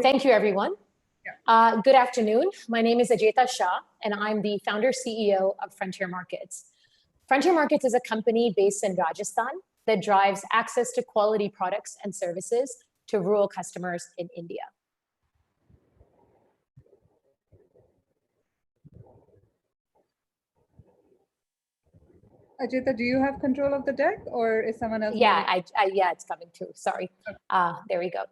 Thank you, everyone. Good afternoon. My name is Ajeta Shah, and I'm the founder CEO of Frontier Markets. Frontier Markets is a company based in Rajasthan that drives access to quality products and services to rural customers in India. Ajeta, do you have control of the deck, or is someone else? Yeah, yeah, it's coming too. Sorry. There we go.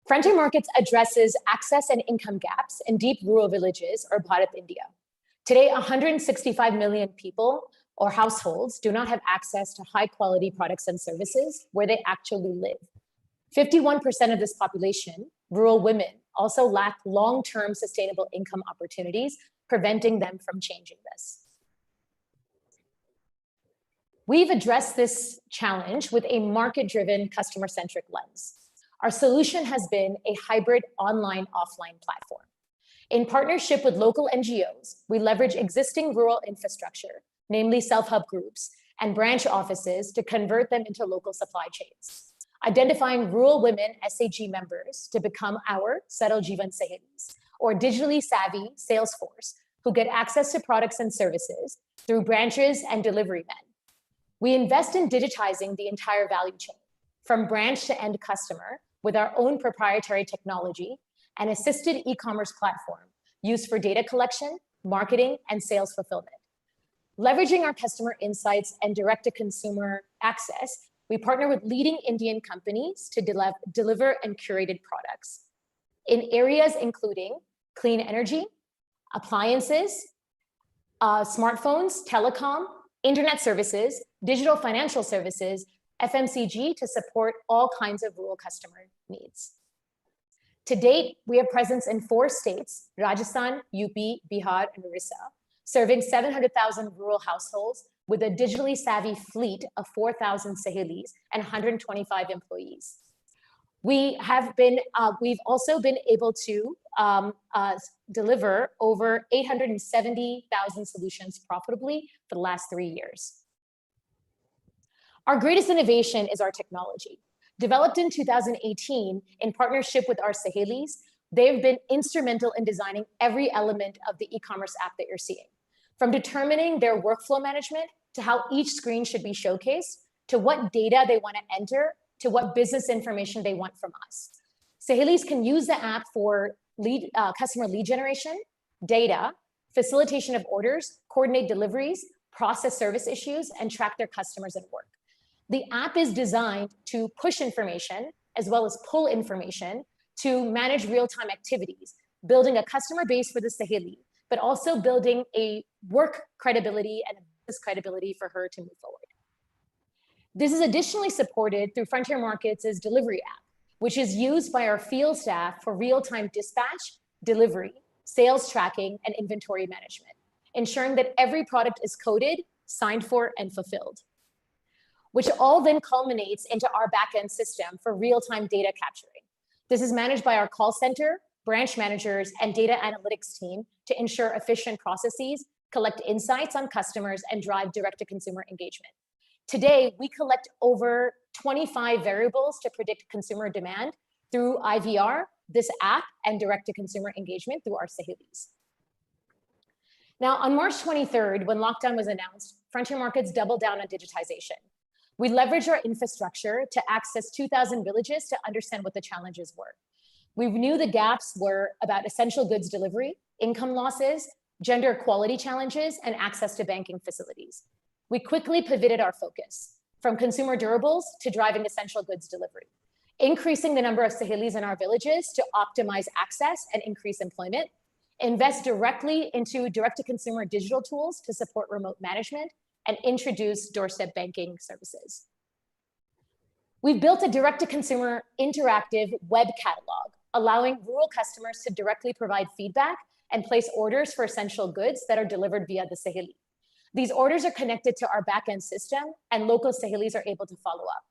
Frontier Markets addresses access and income gaps in deep rural villages or Bharat, India. Today, 165 million people or households do not have access to high quality products and services where they actually live. 51% of this population, rural women, also lack long-term sustainable income opportunities, preventing them from changing this. We've addressed this challenge with a market-driven, customer-centric lens. Our solution has been a hybrid online-offline platform. In partnership with local NGOs, we leverage existing rural infrastructure, namely self-help groups and branch offices, to convert them into local supply chains, identifying rural women SAG members to become our Saral Jeevan Sahelis, or digitally savvy sales force who get access to products and services through branches and delivery men. We invest in digitizing the entire value chain, from branch to end customer, with our own proprietary technology and assisted e-commerce platform used for data collection, marketing, and sales fulfillment. Leveraging our customer insights and direct-to-consumer access, we partner with leading Indian companies to deliver and curated products in areas including clean energy, appliances, smartphones, telecom, internet services, digital financial services, FMCG, to support all kinds of rural customer needs. To date, we have presence in 4 states, Rajasthan, UP, Bihar, and Orissa, serving 700,000 rural households with a digitally savvy fleet of 4,000 Sahelis and 125 employees. We've also been able to deliver over 870,000 solutions profitably for the last 3 years. Our greatest innovation is our technology. Developed in 2018 in partnership with our Sahelis, they've been instrumental in designing every element of the e-commerce app that you're seeing, from determining their workflow management to how each screen should be showcased, to what data they want to enter, to what business information they want from us. Sahelis can use the app for customer lead generation, data, facilitation of orders, coordinate deliveries, process service issues, and track their customers at work. The app is designed to push information as well as pull information to manage real-time activities, building a customer base for the Saheli, but also building a work credibility and a business credibility for her to move forward. This is additionally supported through Frontier Markets' delivery app, which is used by our field staff for real-time dispatch, delivery, sales tracking, and inventory management, ensuring that every product is coded, signed for, and fulfilled, which all then culminates into our back-end system for real-time data capturing. This is managed by our call center, branch managers, and data analytics team to ensure efficient processes, collect insights on customers, and drive direct-to-consumer engagement. Today, we collect over 25 variables to predict consumer demand through IVR, this app, and direct-to-consumer engagement through our Sahelis. Now, on March 23rd, when lockdown was announced, Frontier Markets doubled down on digitization. We leveraged our infrastructure to access 2,000 villages to understand what the challenges were. We knew the gaps were about essential goods delivery, income losses, gender equality challenges, and access to banking facilities. We quickly pivoted our focus from consumer durables to driving essential goods delivery, increasing the number of Sahelis in our villages to optimize access and increase employment, invest directly into direct-to-consumer digital tools to support remote management, and introduce doorstep banking services. We've built a direct-to-consumer interactive web catalog, allowing rural customers to directly provide feedback and place orders for essential goods that are delivered via the Saheli. These orders are connected to our back-end system, and local Sahelis are able to follow up.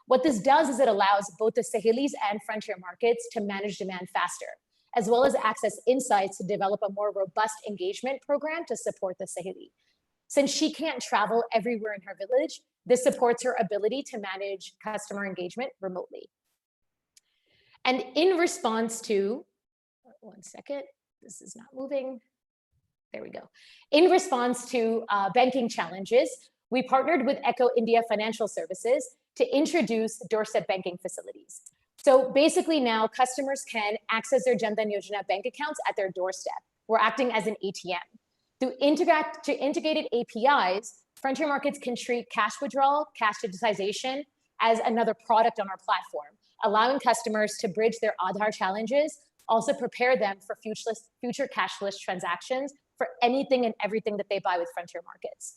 What this does is it allows both the Sahelis and Frontier Markets to manage demand faster, as well as access insights to develop a more robust engagement program to support the Saheli. Since she can't travel everywhere in her village, this supports her ability to manage customer engagement remotely. And in response to one second. This is not moving. There we go. In response to banking challenges, we partnered with Echo India Financial Services to introduce doorstep banking facilities. So basically now customers can access their Jan Dhan Yojana bank accounts at their doorstep. We're acting as an ATM. Through integrated APIs, Frontier Markets can treat cash withdrawal, cash digitization as another product on our platform, allowing customers to bridge their Aadhaar challenges, also prepare them for future cashless transactions for anything and everything that they buy with Frontier Markets.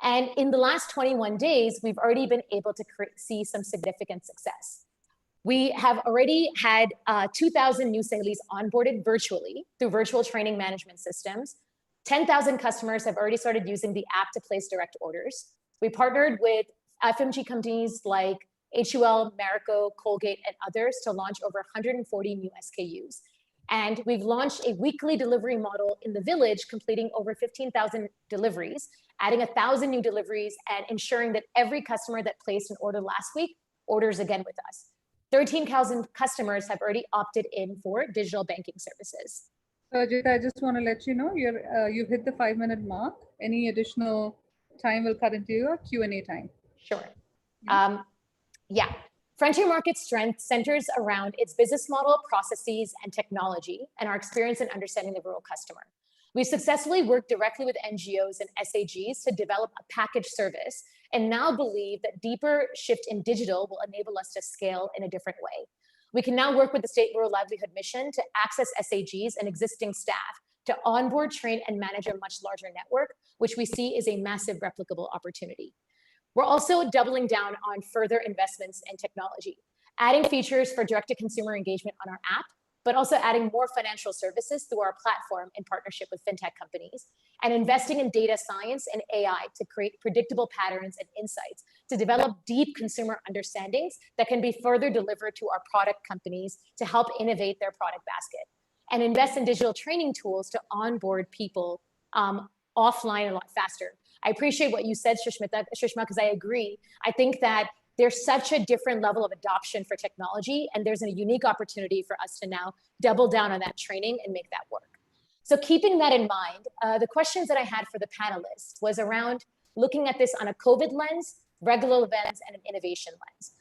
And in the last 21 days, we've already been able to see some significant success. We have already had 2,000 new Sahelis onboarded virtually through virtual training management systems. 10,000 customers have already started using the app to place direct orders. We partnered with FMG companies like HUL, Marico, Colgate, and others to launch over 140 new SKUs. And we've launched a weekly delivery model in the village, completing over 15,000 deliveries, adding 1,000 new deliveries, and ensuring that every customer that placed an order last week orders again with us. 13,000 customers have already opted in for digital banking services. So Ajit, I just want to let you know, you've hit the 5-minute mark. Any additional time will cut into your Q&A time. Sure. Yeah. Frontier Markets' strength centers around its business model, processes, and technology, and our experience in understanding the rural customer. We've successfully worked directly with NGOs and SAGs to develop a package service, and now believe that deeper shift in digital will enable us to scale in a different way. We can now work with the State Rural Livelihood Mission to access SAGs and existing staff to onboard, train, and manage a much larger network, which we see is a massive replicable opportunity. We're also doubling down on further investments in technology, adding features for direct-to-consumer engagement on our app, but also adding more financial services through our platform in partnership with fintech companies, and investing in data science and AI to create predictable patterns and insights to develop deep consumer understandings that can be further delivered to our product companies to help innovate their product basket, and invest in digital training tools to onboard people offline a lot faster. I appreciate what you said, Shushma, because I agree. I think that there's such a different level of adoption for technology, and there's a unique opportunity for us to now double down on that training and make that work. So keeping that in mind, the questions that I had for the panelists was around looking at this on a COVID lens, regular lens, and an innovation lens.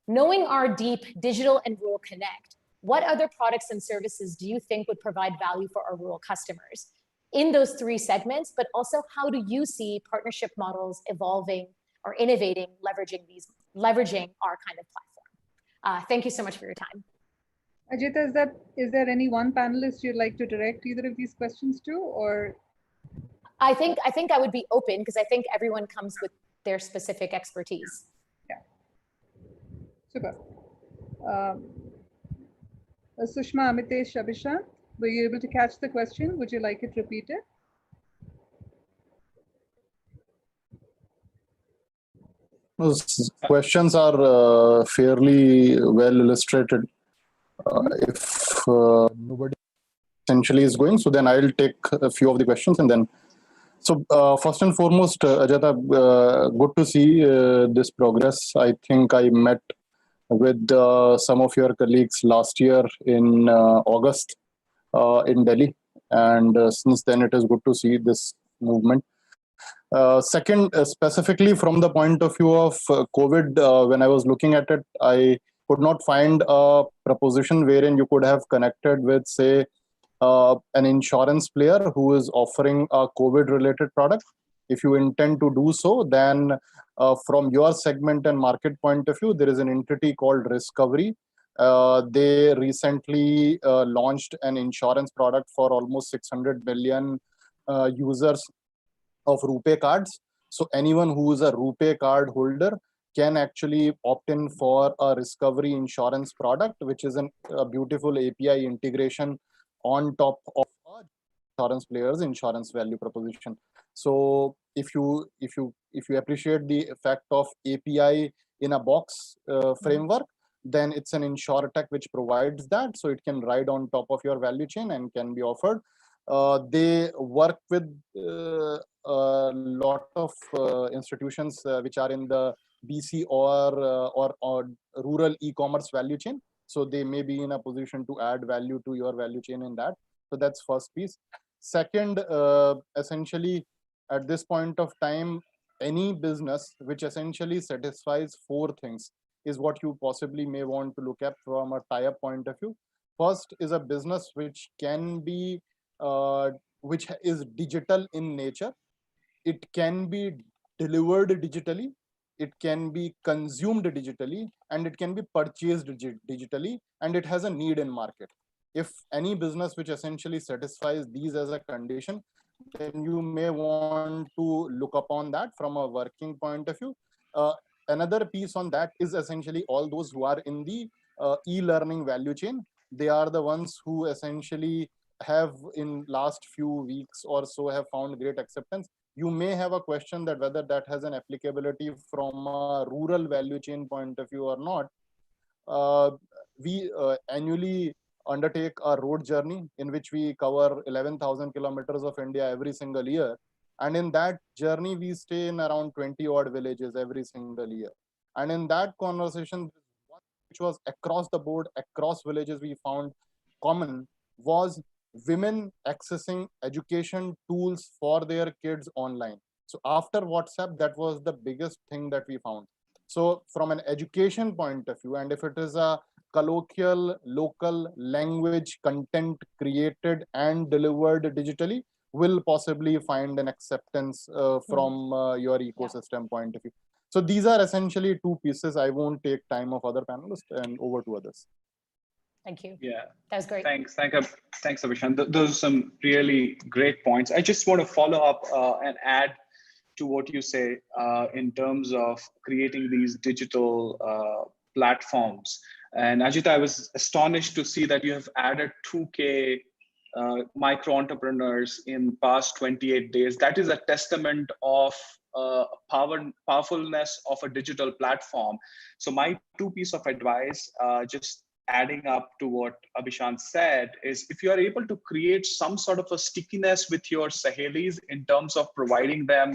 Knowing our deep digital and rural connect, what other products and services do you think would provide value for our rural customers in those three segments, but also how do you see partnership models evolving or innovating, leveraging our kind of platform? Thank you so much for your time. Ajit, is there any one panelist you'd like to direct either of these questions to, or? I think I would be open because I think everyone comes with their specific expertise. Yeah. Super. Sushma, Amitesh, Abhishek, were you able to catch the question? Would you like it repeated? Those questions are fairly well illustrated. If nobody essentially is going, so then I'll take a few of the questions and then. So first and foremost, Ajata, good to see this progress. I think I met with some of your colleagues last year in August in Delhi, and since then it is good to see this movement. Second, specifically from the point of view of COVID, when I was looking at it, I could not find a proposition wherein you could have connected with, say, an insurance player who is offering a COVID-related product. If you intend to do so, then from your segment and market point of view, there is an entity called Discovery. They recently launched an insurance product for almost 600 million users of RuPay cards. So anyone who is a RuPay card holder can actually opt in for a Discovery insurance product, which is a beautiful API integration on top of insurance players' insurance value proposition. So if you appreciate the effect of API in a box framework, then it's an insurtech which provides that, so it can ride on top of your value chain and can be offered. They work with a lot of institutions which are in the BC or rural e-commerce value chain. So they may be in a position to add value to your value chain in that. So that's first piece. Second, essentially, at this point of time, any business which essentially satisfies four things is what you possibly may want to look at from a tie-up point of view. First is a business which can be, which is digital in nature. It can be delivered digitally, it can be consumed digitally, and it can be purchased digitally, and it has a need in market. If any business which essentially satisfies these as a condition, then you may want to look upon that from a working point of view. Another piece on that is essentially all those who are in the e-learning value chain. They are the ones who essentially have in last few weeks or so have found great acceptance. You may have a question that whether that has an applicability from a rural value chain point of view or not. We annually undertake a road journey in which we cover 11,000 kilometers of India every single year. And in that journey, we stay in around 20 odd villages every single year. And in that conversation, which was across the board, across villages, we found common was women accessing education tools for their kids online. So after WhatsApp, that was the biggest thing that we found. So from an education point of view, and if it is a colloquial local language content created and delivered digitally, will possibly find an acceptance from your ecosystem point of view. So these are essentially two pieces. I won't take time of other panelists, and over to others. Thank you. Yeah, that was great. Thanks, Abhishan. Those are some really great points. I just want to follow up and add to what you say in terms of creating these digital platforms. And Ajita, I was astonished to see that you have added 2K micro entrepreneurs in past 28 days. That is a testament of powerfulness of a digital platform. So my two piece of advice, just adding up to what Abhishan said, is if you are able to create some sort of a stickiness with your Sahelis in terms of providing them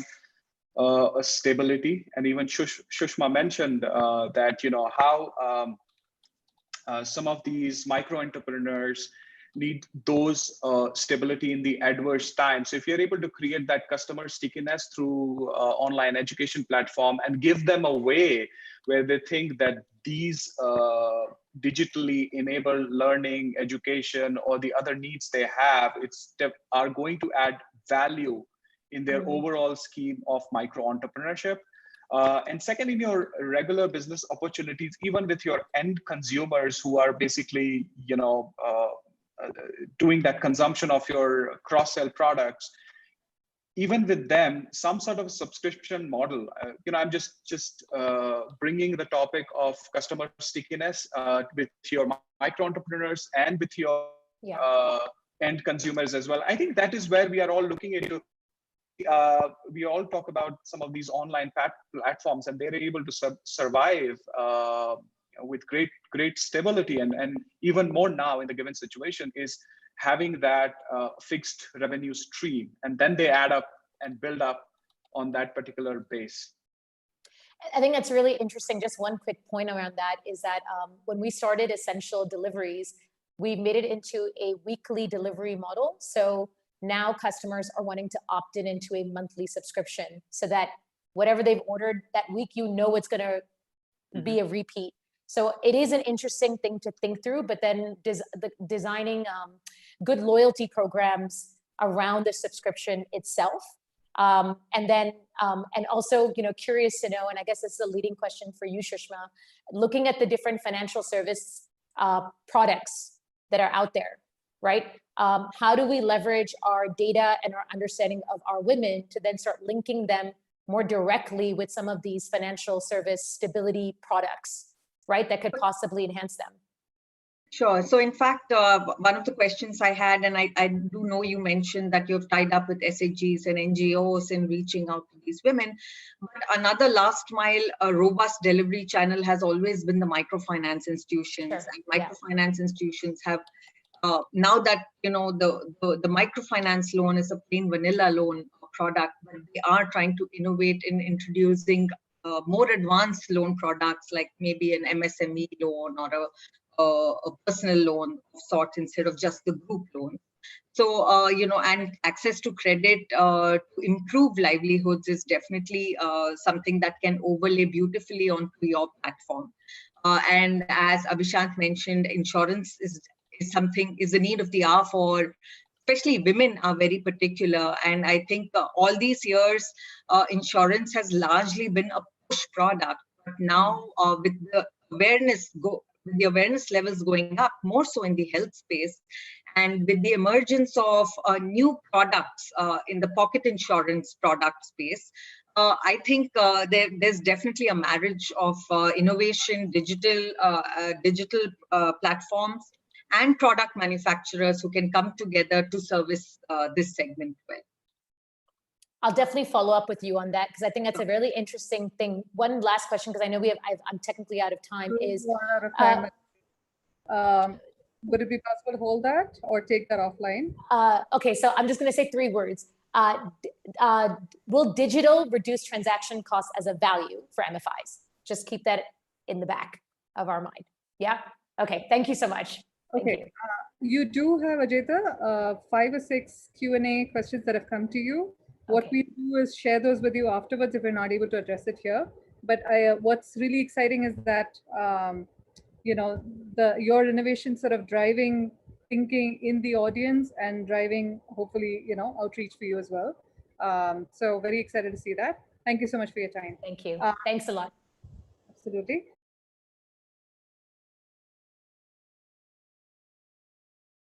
a stability, and even Shushma mentioned that, you know, how some of these micro entrepreneurs need those stability in the adverse times. So if you're able to create that customer stickiness through online education platform and give them a way where they think that these digitally enabled learning, education, or the other needs they have, are going to add value in their overall scheme of micro entrepreneurship. And second, in your regular business opportunities, even with your end consumers who are basically, you know, doing that consumption of your cross-sell products, even with them, some sort of a subscription model. You know, I'm just bringing the topic of customer stickiness with your micro entrepreneurs and with your end consumers as well. I think that is where we are all looking into. We all talk about some of these online platforms, and they're able to survive with great stability, and even more now in the given situation is having that fixed revenue stream, and then they add up and build up on that particular base. I think that's really interesting. Just one quick point around that is that when we started Essential Deliveries, we made it into a weekly delivery model. So now customers are wanting to opt into a monthly subscription so that whatever they've ordered that week, you know it's going to be a repeat. So it is an interesting thing to think through, but then designing good loyalty programs around the subscription itself. And also, you know, curious to know, and I guess this is a leading question for you, Shushma, looking at the different financial service products that are out there, right? How do we leverage our data and our understanding of our women to then start linking them more directly with some of these financial service stability products, right? That could possibly enhance them. Sure. So in fact, one of the questions I had, and I do know you mentioned that you've tied up with SHGs and NGOs in reaching out to these women. But another last mile, robust delivery channel has always been the microfinance institutions. Sure. And microfinance institutions have, now that, you know, the microfinance loan is a plain vanilla loan product, but they are trying to innovate in introducing more advanced loan products, like maybe an MSME loan or a personal loan of sorts instead of just the group loan. So, and access to credit to improve livelihoods is definitely something that can overlay beautifully onto your platform. And as Abhishant mentioned, insurance is the need of the hour for, especially women are very particular. And I think all these years, insurance has largely been a push product. But now with the awareness levels going up, more so in the health space, and with the emergence of new products in the pocket insurance product space, I think there's definitely a marriage of innovation, digital platforms, and product manufacturers who can come together to service this segment well. I'll definitely follow up with you on that, because I think that's a really interesting thing. One last question, because I know I'm technically out of time, is would it be possible to hold that or take that offline? Okay, so I'm just going to say 3 words. Will digital reduce transaction costs as a value for MFIs? Just keep that in the back of our mind. Yeah? Okay, thank you so much. Okay, you do have, Ajita, 5 or 6 Q&A questions that have come to you. What we do is share those with you afterwards if we're not able to address it here. But what's really exciting is that, your innovation sort of driving thinking in the audience and driving, hopefully, outreach for you as well. So very excited to see that. Thank you so much for your time. Thank you. Thanks a lot. Absolutely.